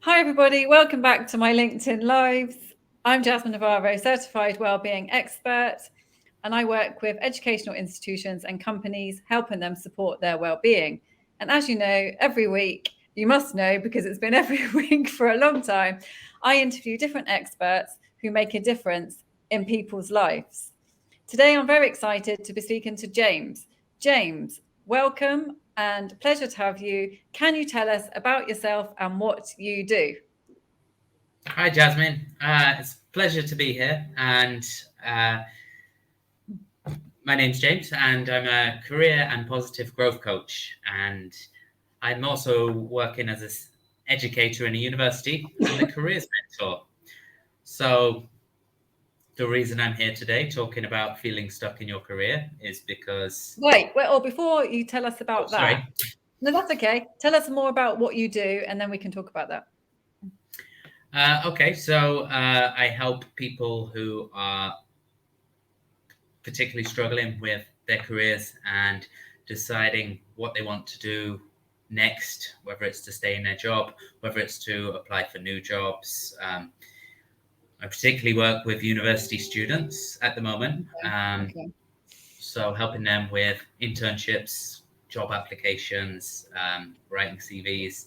Hi, everybody. Welcome back to my LinkedIn Lives. I'm Jasmine Navarro, certified wellbeing expert, and I work with educational institutions and companies, helping them support their well-being. And as you know, every week, you must know because it's been every week for a long time, I interview different experts who make a difference in people's lives. Today, I'm very excited to be speaking to James. James, welcome and pleasure to have you. Can you tell us about yourself and what you do? Hi, Jasmine. It's a pleasure to be here. And my name's James, and I'm a career and positive growth coach. And I'm also working as an educator in a university and a careers mentor. So, the reason I'm here today talking about feeling stuck in your career is because. Or before you tell us Oh, about that, sorry. no, that's okay. Tell us more about what you do, and then we can talk about that. Okay, so I help people who are particularly struggling with their careers and deciding what they want to do next, whether it's to stay in their job, whether it's to apply for new jobs. I particularly work with university students at the moment. Okay. So helping them with internships, job applications, writing CVs.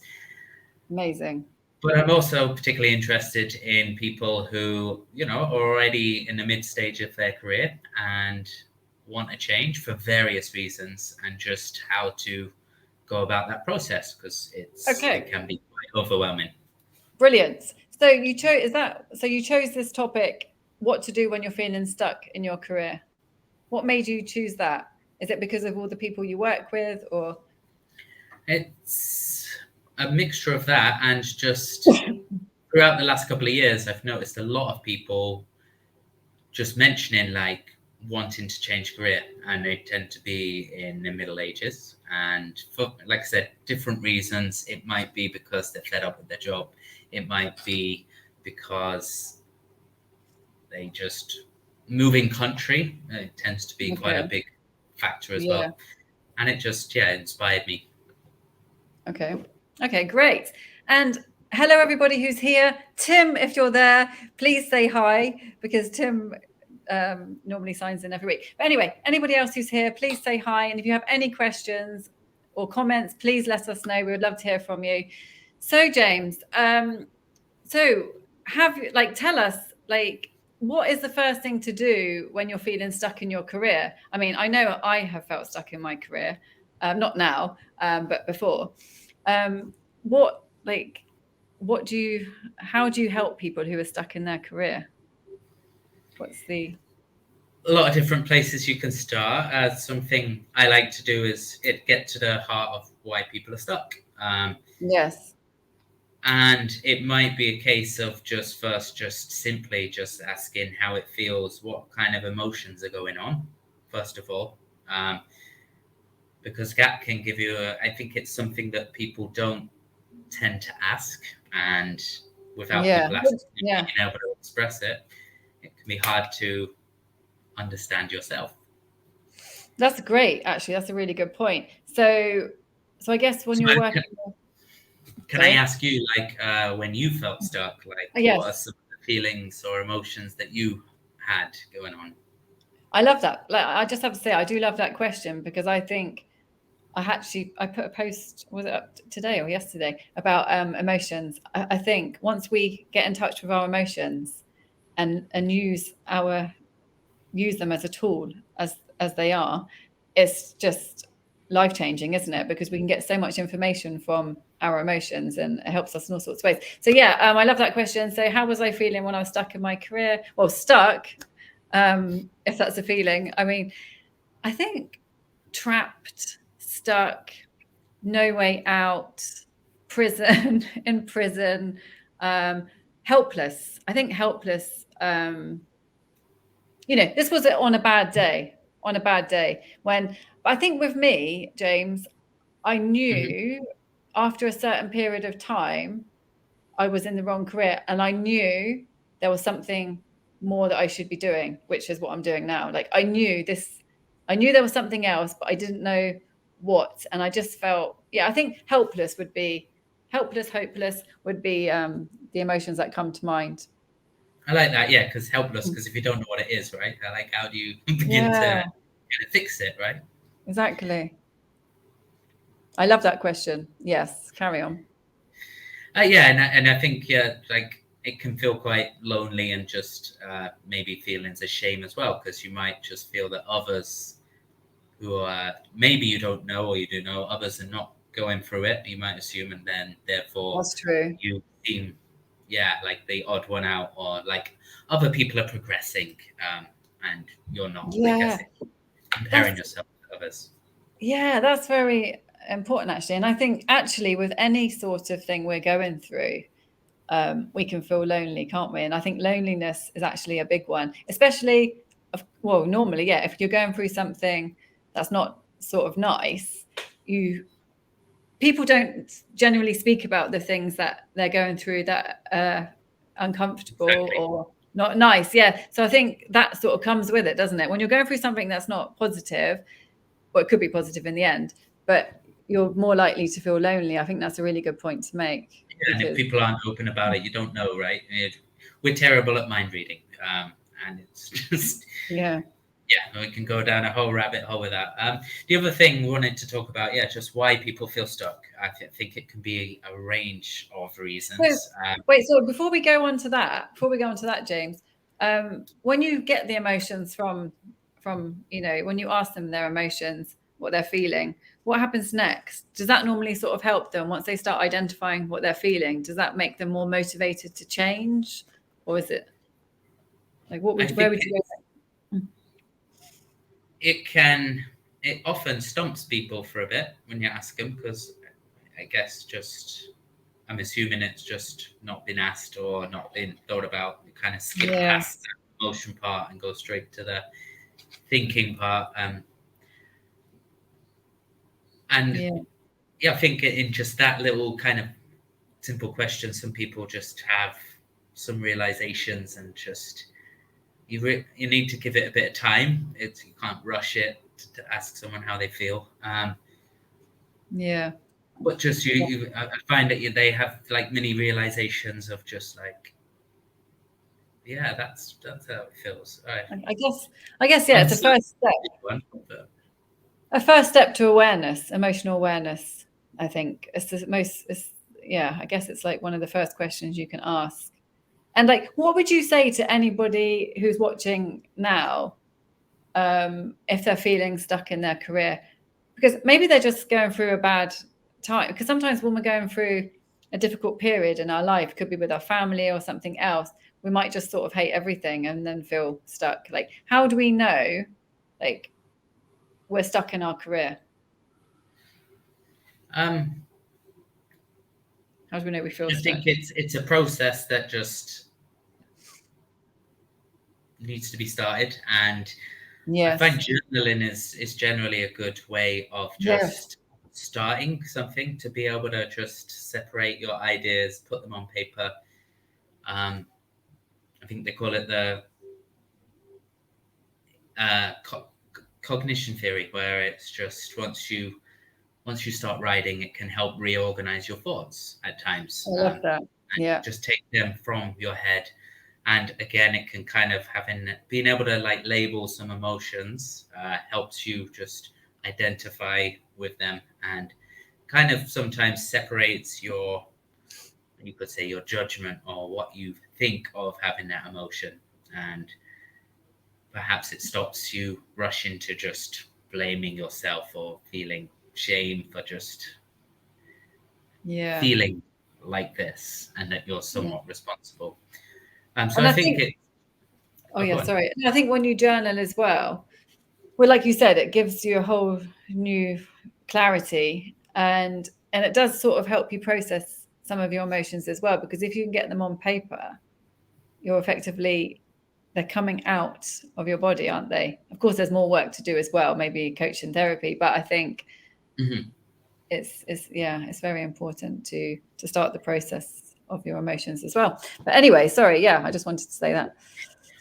Amazing. But I'm also particularly interested in people who, are already in the mid stage of their career and want a change for various reasons, and just how to go about that process, because it can be quite overwhelming. Brilliant. So you chose this topic, what to do when you're feeling stuck in your career. What made you choose that? Is it because of all the people you work with, or? It's a mixture of that, and just throughout the last couple of years, I've noticed a lot of people just mentioning like wanting to change career, and they tend to be in their middle ages, and for, like I said, different reasons. It might be because they're fed up with their job, it might be because they just moving country. It tends to be quite a big factor as well, and it just inspired me. Okay, great. And hello, everybody who's here. Tim, if you're there, please say hi, because Tim normally signs in every week. But anyway, anybody else who's here, please say hi. And if you have any questions or comments, please let us know. We would love to hear from you. So, James, tell us, what is the first thing to do when you're feeling stuck in your career? I mean, I know I have felt stuck in my career, not now, but before. How do you help people who are stuck in their career? A lot of different places you can start. Something I like to do is get to the heart of why people are stuck. Yes. And it might be a case of just simply asking how it feels, what kind of emotions are going on, first of all. Because that can give you I think it's something that people don't tend to ask, and without people asking, being able to express it, it can be hard to understand yourself. That's great. Actually, that's a really good point. So I guess when you're working. Can I ask you, when you felt stuck, Yes. what are some of the feelings or emotions that you had going on? I love that. I just have to say, I do love that question, because I think I put a post, was it up today or yesterday, about emotions. I think once we get in touch with our emotions and use them as a tool, as they are, it's just life-changing, isn't it? Because we can get so much information from our emotions, and it helps us in all sorts of ways. So I love that question. So how was I feeling when I was stuck in my career? Well, stuck, if that's a feeling. I mean, I think trapped, stuck, no way out, in prison, helpless. I think helpless. This was on a bad day. When I think with me, James, I knew after a certain period of time I was in the wrong career, and I knew there was something more that I should be doing, which is what I'm doing now. Like I knew there was something else, but I didn't know what. And I just felt, I think helpless would be helpless, hopeless would be the emotions that come to mind. I like that, yeah, because helpless, because if you don't know what it is, right? Like, how do you begin to fix it, right? Exactly. I love that question. Yes, carry on. Yeah, and I think like it can feel quite lonely and just maybe feelings of shame as well, because you might just feel that others who are maybe you don't know or you do know, others are not going through it. You might assume, and then therefore That's true. you seem, like the odd one out, or like other people are progressing, and you're not. I guess comparing yourself to others. Yeah, that's very important actually. And I think actually with any sort of thing we're going through, we can feel lonely, can't we? And I think loneliness is actually a big one, especially, well, normally, yeah, if you're going through something that's not sort of nice, people don't generally speak about the things that they're going through that are uncomfortable Exactly. or not nice. Yeah. So I think that sort of comes with it, doesn't it? When you're going through something that's not positive, well, it could be positive in the end, but you're more likely to feel lonely. I think that's a really good point to make. Yeah, and if people aren't open about it, you don't know, right? We're terrible at mind reading, and it's just Yeah. we can go down a whole rabbit hole with that. The other thing we wanted to talk about, just why people feel stuck. I think it can be a range of reasons. So before we go on to that, James, when you get the emotions from when you ask them their emotions, what they're feeling, what happens next? Does that normally sort of help them once they start identifying what they're feeling? Does that make them more motivated to change, or is it like where would you go? It often stumps people for a bit when you ask them, because I guess I'm assuming it's just not been asked or not been thought about. You kind of skip past the emotion part and go straight to the thinking part. I think in just that little kind of simple question, some people just have some realizations, and just you need to give it a bit of time. You can't rush it to ask someone how they feel. But just I find that they have like mini realizations of just like, that's how it feels. I guess it's a first step. A first step to awareness, emotional awareness. I think it's the most. I guess it's like one of the first questions you can ask. And like, what would you say to anybody who's watching now, if they're feeling stuck in their career? Because maybe they're just going through a bad time. Because sometimes when we're going through a difficult period in our life, could be with our family or something else, we might just sort of hate everything and then feel stuck. Like, how do we know, like, we're stuck in our career? How do we know we feel stuck? I think it's a process that just needs to be started, and I find journaling is generally a good way of just starting something, to be able to just separate your ideas, put them on paper. I think they call it the cognition theory, where it's just once you start writing, it can help reorganize your thoughts at times. I love that. Just take them from your head. And again, it can kind of being able to like label some emotions helps you just identify with them, and kind of sometimes separates you could say your judgment or what you think of having that emotion. And perhaps it stops you rushing to just blaming yourself or feeling shame for just feeling like this, and that you're somewhat responsible. So I think it. Sorry. I think when you journal as well, like you said, it gives you a whole new clarity, and it does sort of help you process some of your emotions as well, because if you can get them on paper, they're coming out of your body, aren't they? Of course, there's more work to do as well, maybe coaching therapy, but I think it's very important to start the process of your emotions as well. But anyway, sorry, I just wanted to say that.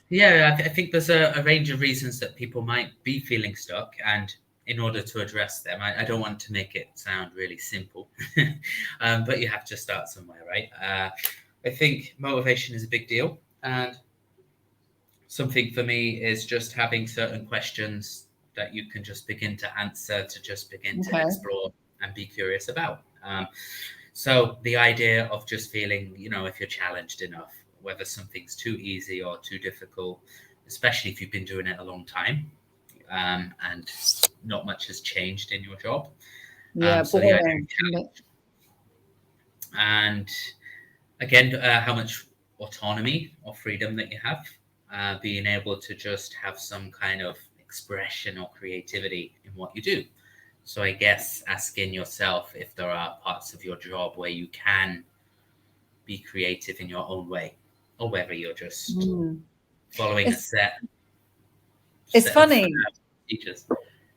I think there's a range of reasons that people might be feeling stuck, and in order to address them. I don't want to make it sound really simple, but you have to start somewhere, right? I think motivation is a big deal. And something for me is just having certain questions that you can just begin to answer, to just begin to explore and be curious about. So the idea of just feeling, if you're challenged enough, whether something's too easy or too difficult, especially if you've been doing it a long time, and not much has changed in your job. So the idea of challenge. And again, how much autonomy or freedom that you have, being able to just have some kind of expression or creativity in what you do. So I guess asking yourself if there are parts of your job where you can be creative in your own way, or whether you're just following a set. It's funny.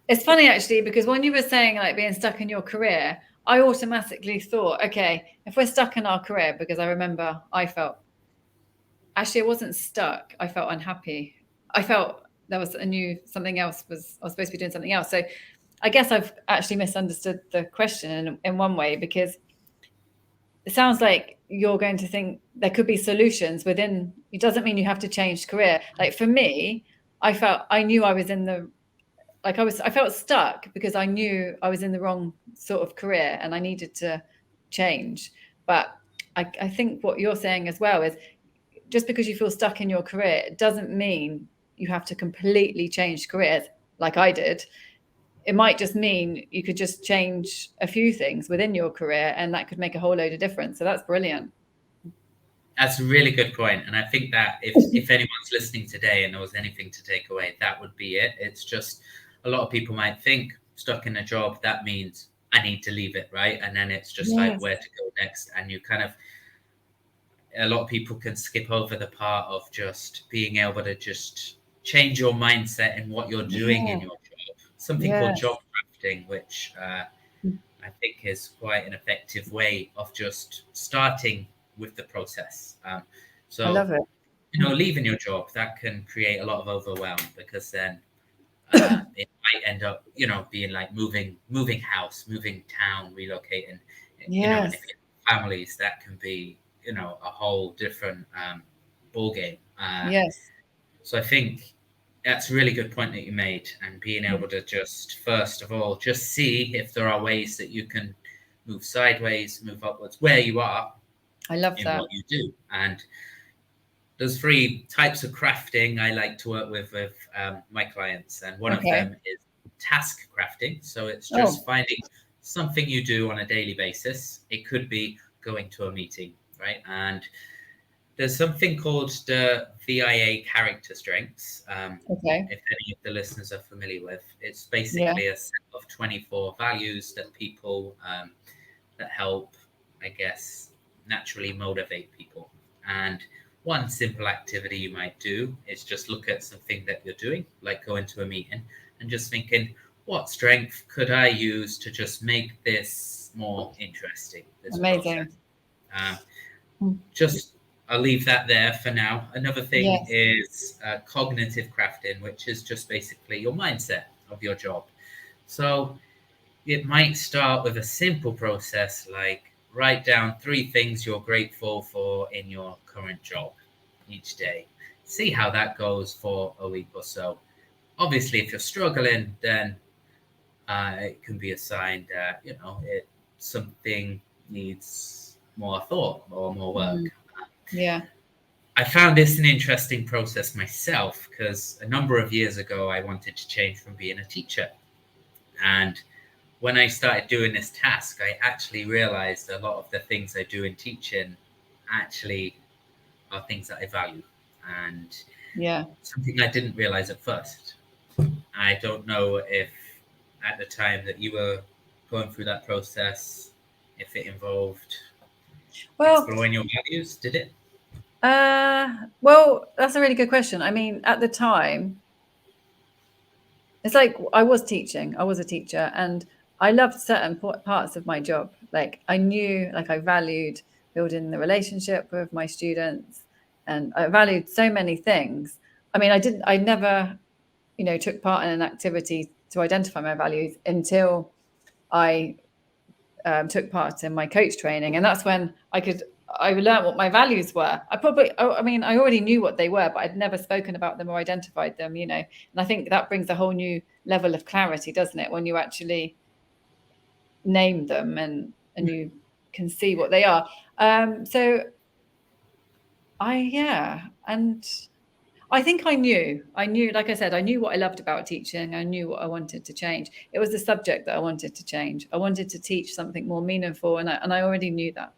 It's funny, actually, because when you were saying like being stuck in your career, I automatically thought, okay, if we're stuck in our career, because I remember I felt, actually, I wasn't stuck. I felt unhappy. I felt there was something else I was supposed to be doing something else. So I guess I've actually misunderstood the question in one way, because it sounds like you're going to think there could be solutions within. It doesn't mean you have to change career. Like for me, I felt stuck because I knew I was in the wrong sort of career and I needed to change. But I think what you're saying as well is, just because you feel stuck in your career, it doesn't mean you have to completely change careers like I did. It might just mean you could just change a few things within your career, and that could make a whole load of difference. So that's brilliant. That's a really good point. And I think that if anyone's listening today and there was anything to take away, that would be it. It's just a lot of people might think stuck in a job, that means I need to leave it, right? And then it's just like where to go next. And you kind of, a lot of people can skip over the part of just being able to just change your mindset in what you're doing in your job. Something called job crafting, which I think is quite an effective way of just starting with the process. So I love it. Leaving your job, that can create a lot of overwhelm, because then it might end up, being like moving house, moving town, relocating. And if you have families, that can be, a whole different ball game. So I think that's a really good point that you made, and being able to just, first of all, just see if there are ways that you can move sideways, move upwards, where you are. I love that. What you do. And there's 3 types of crafting I like to work with my clients. And one of them is task crafting. So it's just finding something you do on a daily basis. It could be going to a meeting, right? And there's something called the VIA character strengths. If any of the listeners are familiar with, it's basically a set of 24 values that people that help, I guess, naturally motivate people. And one simple activity you might do is just look at something that you're doing, like going to a meeting, and just thinking, what strength could I use to just make this more interesting? Amazing. I'll leave that there for now. Another thing is cognitive crafting, which is just basically your mindset of your job. So it might start with a simple process like write down 3 things you're grateful for in your current job each day. See how that goes for a week or so. Obviously, if you're struggling, then it can be a sign that, something needs more thought or more work. I found this an interesting process myself, because a number of years ago, I wanted to change from being a teacher. And when I started doing this task, I actually realized a lot of the things I do in teaching actually are things that I value, and something I didn't realize at first. I don't know if at the time that you were going through that process, if it involved exploring your values, did it? Well, that's a really good question. I mean, at the time, it's like I was teaching. I was a teacher, and I loved certain parts of my job. Like I knew, like I valued building the relationship with my students, and I valued so many things. I mean, I never, took part in an activity to identify my values until I took part in my coach training, and that's when I learned what my values were. I already knew what they were, but I'd never spoken about them or identified them, and I think that brings a whole new level of clarity, doesn't it, when you actually name them and you can see what they are. And I think I knew, like I said, I knew what I loved about teaching. I knew what I wanted to change. It was the subject that I wanted to change. I wanted to teach something more meaningful, and I already knew that.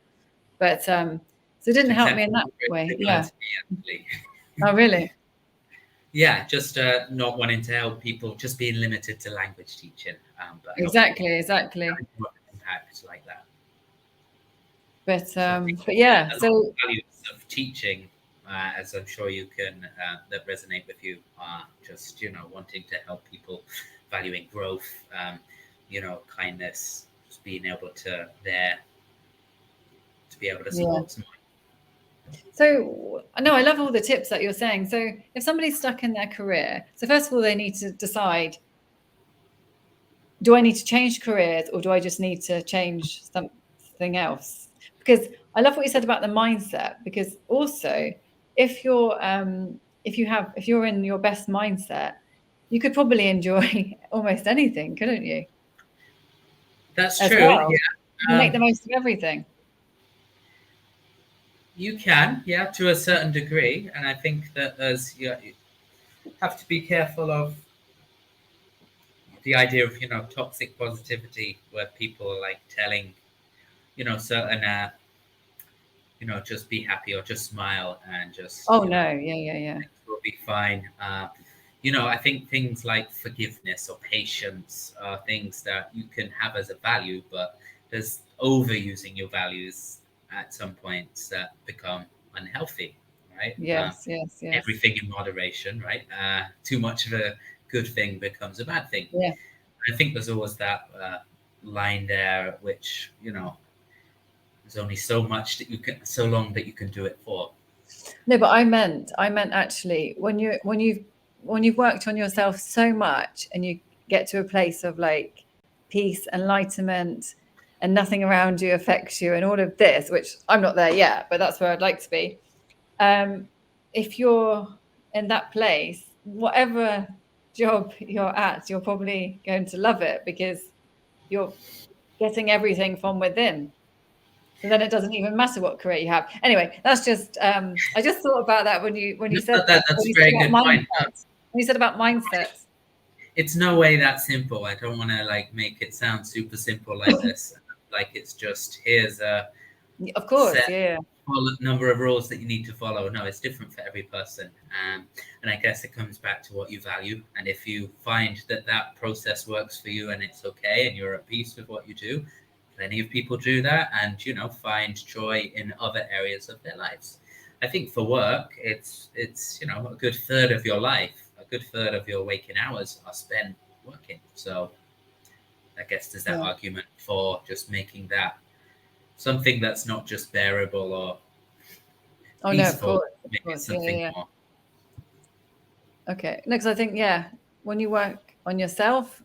But so it didn't help me in that way. Yeah. Oh, really? Yeah, just not wanting to help people, just being limited to language teaching. But exactly. Impact like that. But yeah, so values of teaching, as I'm sure you can, that resonate with you, are just wanting to help people, valuing growth, kindness, just being able to be able to support someone. So no, I love all the tips that you're saying. So if somebody's stuck in their career, so first of all, they need to decide, do I need to change careers, or do I just need to change something else? Because I love what you said about the mindset, because also if you're in your best mindset, you could probably enjoy almost anything, couldn't you? That's as true. well. Yeah. You make the most of everything. You can, yeah, to a certain degree, and I think that you have to be careful of the idea of toxic positivity, where people are like telling certain just be happy or just smile and just no, yeah, things will be fine. I think things like forgiveness or patience are things that you can have as a value, but there's overusing your values at some points that become unhealthy, right? Yes. Everything in moderation, right? Too much of a good thing becomes a bad thing. Yeah. I think there's always that line there, which there's only so long that you can do it for. No, but I meant actually when you've worked on yourself so much and you get to a place of like peace, enlightenment, and nothing around you affects you, and all of this, which I'm not there yet, but that's where I'd like to be. If you're in that place, whatever job you're at, you're probably going to love it, because you're getting everything from within. So then it doesn't even matter what career you have. Anyway, that's just I just thought about that when you said that's a very good point. When you said about mindsets. It's no way that simple. I don't want to like make it sound super simple like this. Like it's just here's a of course, yeah. number of rules that you need to follow. No, it's different for every person. And I guess it comes back to what you value. And if you find that process works for you and it's okay and you're at peace with what you do, plenty of people do that and, find joy in other areas of their lives. I think for work, it's a good third of your life, a good third of your waking hours are spent working. So I guess there's that argument for just making that something that's not just bearable or peaceful. No, of course. More. Okay. No, because I think, when you work on yourself,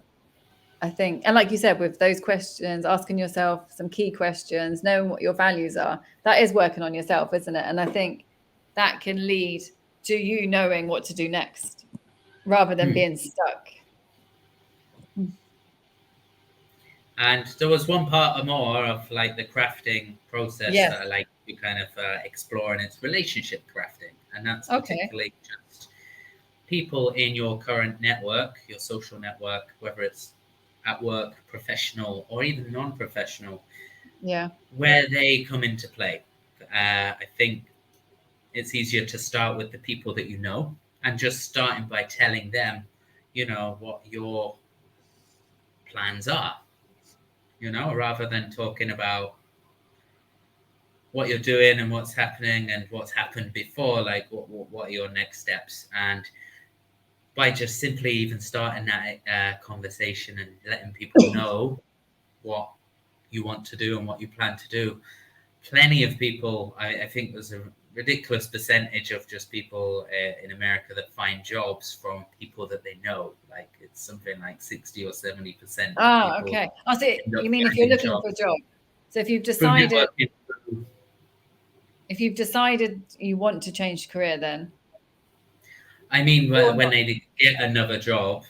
I think, and like you said, with those questions, asking yourself some key questions, knowing what your values are, that is working on yourself, isn't it? And I think that can lead to you knowing what to do next rather than being stuck. And there was one part more of like the crafting process that I like to kind of explore, and it's relationship crafting. And that's particularly just people in your current network, your social network, whether it's at work, professional, or even non-professional, where they come into play. I think it's easier to start with the people that you know, and just starting by telling them, what your plans are, rather than talking about what you're doing and what's happening and what's happened before, like what are your next steps. And by just simply even starting that conversation and letting people know what you want to do and what you plan to do, plenty of people, I think there's a ridiculous percentage of just people in America that find jobs from people that they know. Like it's something like 60 or 70% of Ah, people okay. Oh, so end up you mean if you're finding looking for a jobs job? So through networking. if you've decided you want to change career, then I mean, or when not? they get another job,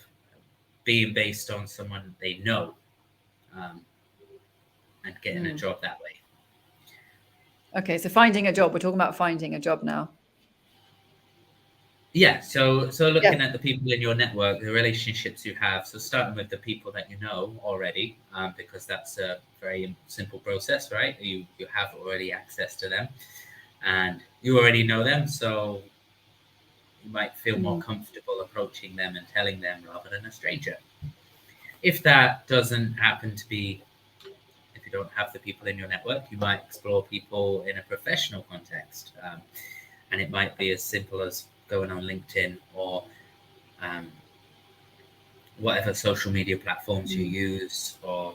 being based on someone they know, um, and getting a Mm. job that way. Okay, so finding a job. We're talking about finding a job now. Yeah, so Yeah. looking at the people in your network, the relationships you have. So starting with the people that you know already, because that's a very simple process, right? You have already access to them, and you already know them, so you might feel more Mm. comfortable approaching them and telling them rather than a stranger. If that doesn't happen to be, if you don't have the people in your network, you might explore people in a professional context, and it might be as simple as going on LinkedIn or um, whatever social media platforms you Mm. use or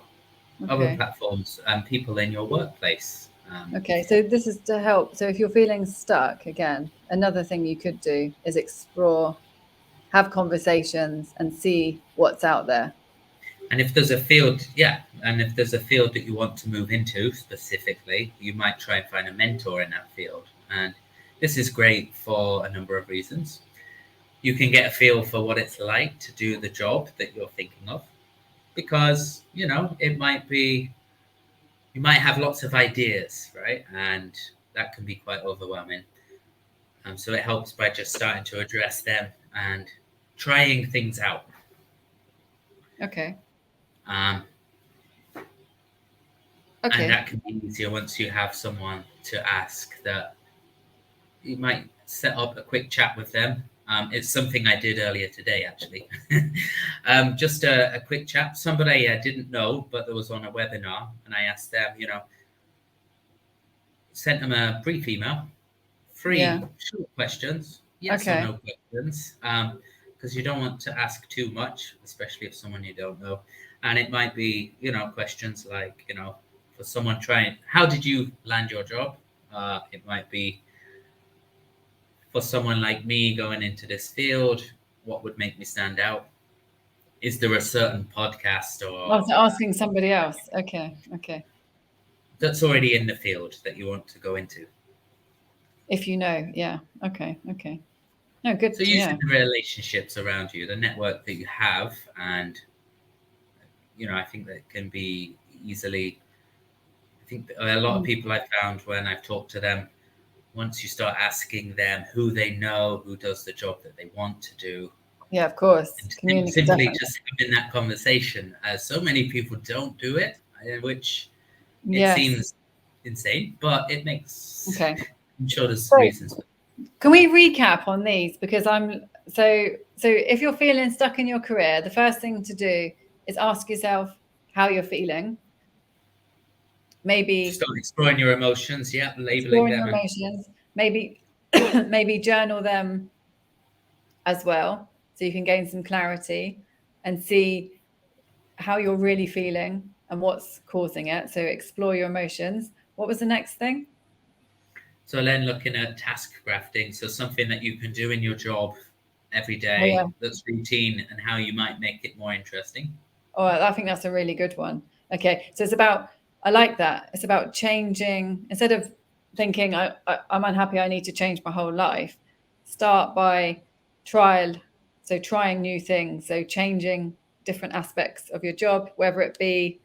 other Okay. platforms and people in your workplace. Okay, so this is to help. So if you're feeling stuck, again, another thing you could do is explore, have conversations, and see what's out there. And if there's a field, yeah, and if there's a field that you want to move into specifically, you might try and find a mentor in that field. And this is great for a number of reasons. You can get a feel for what it's like to do the job that you're thinking of, because, it might be, you might have lots of ideas, right? And that can be quite overwhelming. So it helps by just starting to address them and trying things out. Okay. Um, and Okay. that can be easier once you have someone to ask. That you might set up a quick chat with them. It's something I did earlier today, actually. Just a quick chat. Somebody I didn't know, but that was on a webinar, and I asked them, sent them a brief email, Yeah. 3 short questions, yes or Okay. no questions, because you don't want to ask too much, especially if someone you don't know. And it might be, questions like, for someone trying, how did you land your job? It might be for someone like me going into this field, what would make me stand out? Is there a certain podcast Oh, or so asking somebody else. Okay. Okay. that's already in the field that you want to go into? If you know, yeah. Okay. Okay. No, good. So using Yeah. the relationships around you, the network that you have, and I think that can be easily. I think a lot of Mm. people I've found when I've talked to them, once you start asking them who they know, who does the job that they want to do, Yeah, of course. and Communicate, simply definitely. just having that conversation, so many people don't do it, which it Yes. seems insane, but it makes. Okay. I'm sure there's So reasons. can we recap on these? Because so if you're feeling stuck in your career, the first thing to do is ask yourself how you're feeling. Maybe Start exploring your emotions, yeah, labeling exploring them, your and emotions, maybe maybe journal them as well, so you can gain some clarity and see how you're really feeling and what's causing it. So explore your emotions. What was the next thing? so then looking at task crafting, so something that you can do in your job every Oh yeah. day that's routine and how you might make it more interesting. Oh, I think that's a really good one. Okay, so it's about, I like that. It's about changing, instead of thinking I'm unhappy, I need to change my whole life. Start by trial, so trying new things, so changing different aspects of your job, whether it be,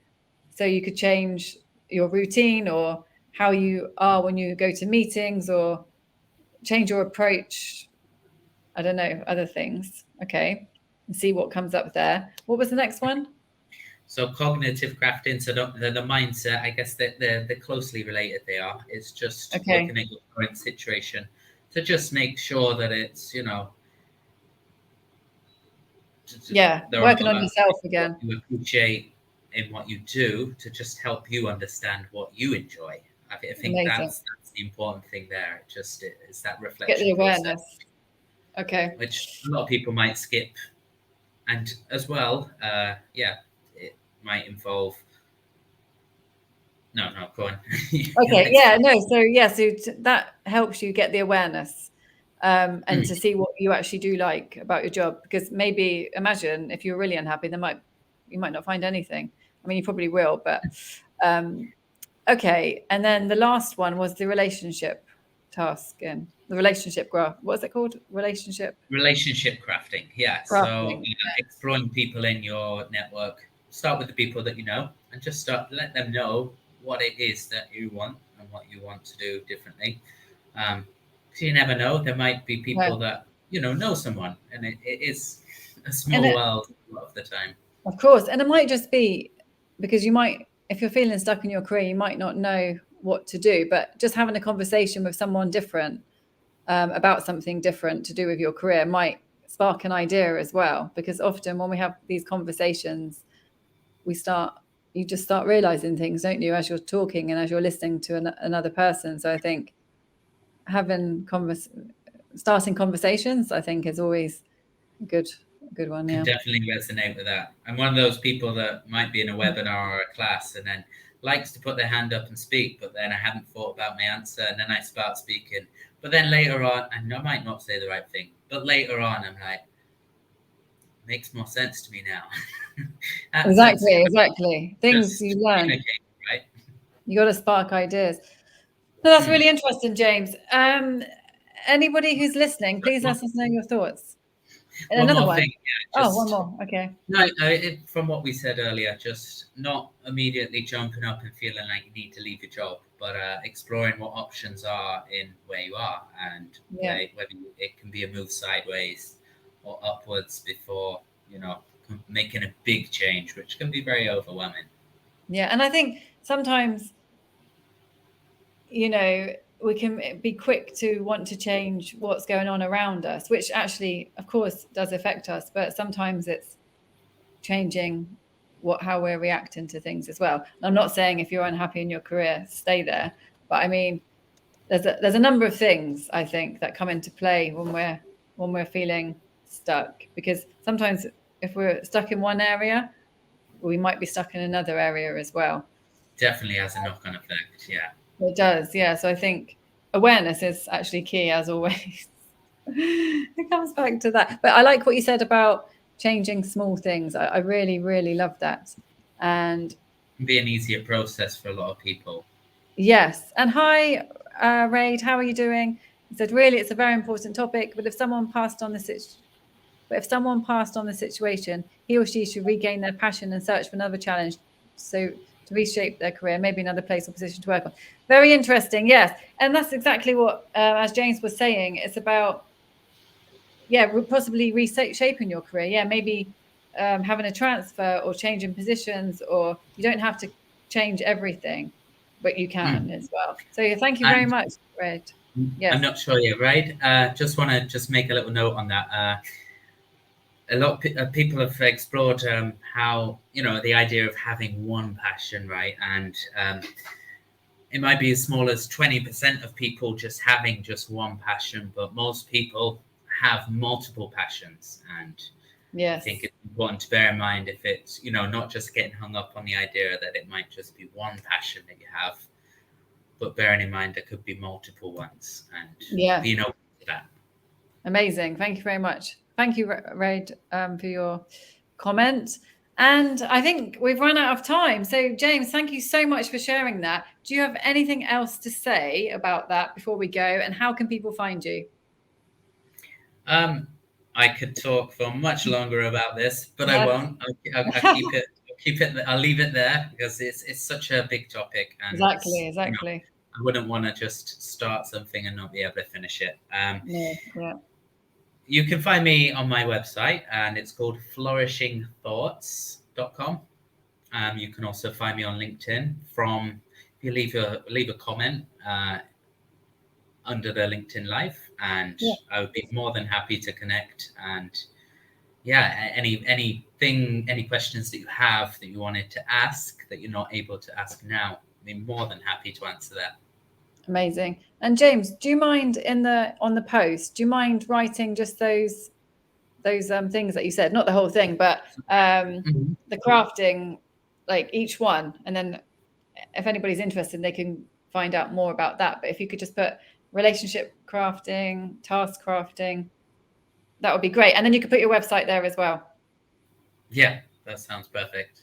so you could change your routine or how you are when you go to meetings, or change your approach. I don't know, other things. Okay, and see what comes up there. What was the next one? So cognitive crafting, so the mindset, I guess that they're closely related. They are. It's just Okay. looking at your current situation to just make sure that it's Yeah, there are working on yourself what again. you appreciate in what you do to just help you understand what you enjoy. I think Amazing. that's the important thing there. It's that Get the reflection process, awareness. Okay. which a lot of people might skip, and as well, yeah, it might involve No, go on. Okay, yeah, no, so yeah, so that helps you get the awareness, and to see what you actually do like about your job. Because maybe imagine if you're really unhappy, you might not find anything. I mean, you probably will, but okay. And then the last one was the relationship task and the relationship graph. What's it called? Relationship Crafting. Yeah. So crafting. exploring people in your network. Start with the people that you know, and just let them know what it is that you want and what you want to do differently. Because you never know, there might be Yeah. people that know someone, and it is a And small world a lot of the time. of course, and it might just be because you might, if you're feeling stuck in your career, you might not know what to do, but just having a conversation with someone different about something different to do with your career might spark an idea as well. Because often when we have these conversations, you just start realizing things, don't you, as you're talking and as you're listening to another person. So I think starting conversations, I think, is always a good one. Can Yeah. definitely resonate with that. I'm one of those people that might be in a webinar or a class and then likes to put their hand up and speak, but then I haven't thought about my answer, and then I start speaking. But then later on, and I might not say the right thing, but later on, I'm like, makes more sense to me now. Exactly. Things Just you learn. right? You got to spark ideas. No, that's Hmm. really interesting, James. Anybody who's listening, please let us know your thoughts. And One another more one. thing, Oh, one just more. Okay. no, from what we said earlier, just not immediately jumping up and feeling like you need to leave your job, but exploring what options are in where you are, and Yeah. whether it can be a move sideways or upwards before making a big change, which can be very overwhelming. Yeah. And I think sometimes, we can be quick to want to change what's going on around us, which actually, of course, does affect us. But sometimes it's changing how we're reacting to things as well. And I'm not saying if you're unhappy in your career, stay there. But I mean, there's a number of things I think that come into play when we're feeling stuck. Because sometimes if we're stuck in one area, we might be stuck in another area as well. Definitely has a knock-on effect. Yeah. It does, yeah. So I think awareness is actually key, as always. It comes back to that. But I like what you said about changing small things. I really, really love that. And It can be an easier process for a lot of people. yes. And hi, Raid, how are you doing? He said, really, it's a very important topic. But if someone passed on the situation, he or she should regain their passion and search for another challenge. So to reshape their career, maybe another place or position to work on. Very interesting, yes. And that's exactly what, as James was saying, it's about, possibly reshaping your career. Yeah, maybe having a transfer or changing positions, or you don't have to change everything, but you can as well. So thank you very And much, Red. I'm Yes. not sure yet, right? Just want to make a little note on that. A lot of people have explored how the idea of having one passion, right? And it might be as small as 20% of people just having just one passion, but most people have multiple passions. And I Yes. think it's important to bear in mind, if it's not just getting hung up on the idea that it might just be one passion that you have, but bearing in mind there could be multiple ones, and Yeah. being open to that. Amazing. Thank you very much. Thank you, Raid, for your comment. And I think we've run out of time. So, James, thank you so much for sharing that. Do you have anything else to say about that before we go? And how can people find you? I could talk for much longer about this, but I Yes. won't. I'll keep it. I'll leave it there, because it's such a big topic, and Exactly. I wouldn't want to just start something and not be able to finish it. No, yeah. You can find me on my website, and it's called flourishingthoughts.com. You can also find me on LinkedIn. If you leave a comment under the LinkedIn Live, and Yeah. I would be more than happy to connect. And any questions that you have that you wanted to ask that you're not able to ask now, I'd be more than happy to answer that. Amazing. And James, do you mind on the post, do you mind writing just those things that you said, not the whole thing, but Mm-hmm. the crafting, like each one, and then if anybody's interested, they can find out more about that. But if you could just put relationship crafting, task crafting, that would be great. And then you could put your website there as well. Yeah, that sounds perfect.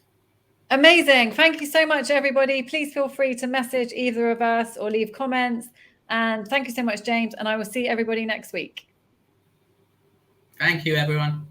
Amazing. Thank you so much, everybody. Please feel free to message either of us or leave comments. And thank you so much, James. And I will see everybody next week. Thank you, everyone.